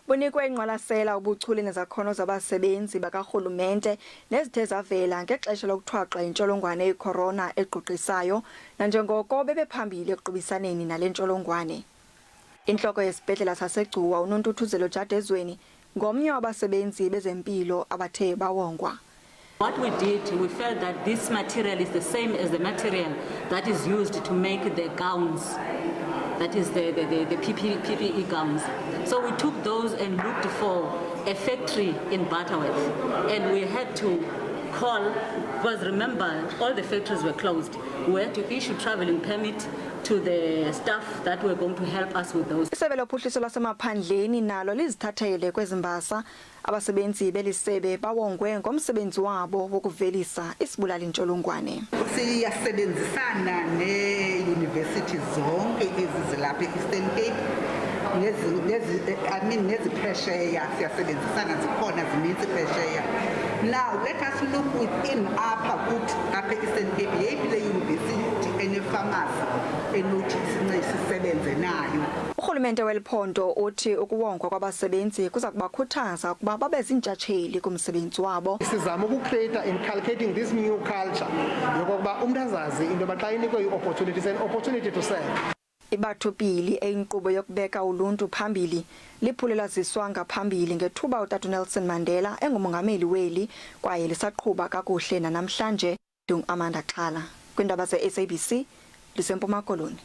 bunikwe ingqwalasela ubuchule nezakhono zabasebenzi bakarhulumente nezithe zavela ngexesha lokuthwaxa intsholongwane ye-corona egqugqisayo nanjengoko bebephambili ekuqubisaneni nale ntsholongwane. Intloko yesibhedlela saseGcuwa uNontuthuzelo Jadezweni ngomnye wabasebenzi bezempilo abathe bawongwa. What we did, we felt that this material is the same as the material that is used to make the gowns, that is the PPE gowns. So we took those and looked for a factory in Butterworth, and we had to call, because remember, all the factories were closed. We had to issue traveling permit to the staff that were going to help us with those. Isebe lophuhliso lwasemaphandleni nalo lizithathele kwezimbasa abasebenzi belisebe bawongwe ngomsebenzi wabo wokuvelisa isibulali ntsholongwane. Siyasebenzisana ne-universities zonke ezilapha e-Eastern Cape nezi-pressure siyasebenzisana zikhona zininzi pressure. Now let us look within apha e-Eastern Cape yeyiphi le university ene-pharmacy enothi sisebenze nayo. Urhulumente weliphondo uthi ukuwongwa kwabasebenzi kuza kubakhuthaza ukuba babe zintshatsheli kumsebenzi wabo. Sizama ukucreate inculcating this new culture yokuba umuntu azazi into yoba xa inikwe i-opportunity is an opportunity to serve. Ibathupili eyinkqubo yokubeka uluntu phambili liphule laziswa ngaphambili ngethuba uTata Nelson Mandela engumongameli weli kwaye lisaqhuba kakuhle nanamhlanje. Amanda Xhala kwiindaba ze-SABC liseMpuma Koloni.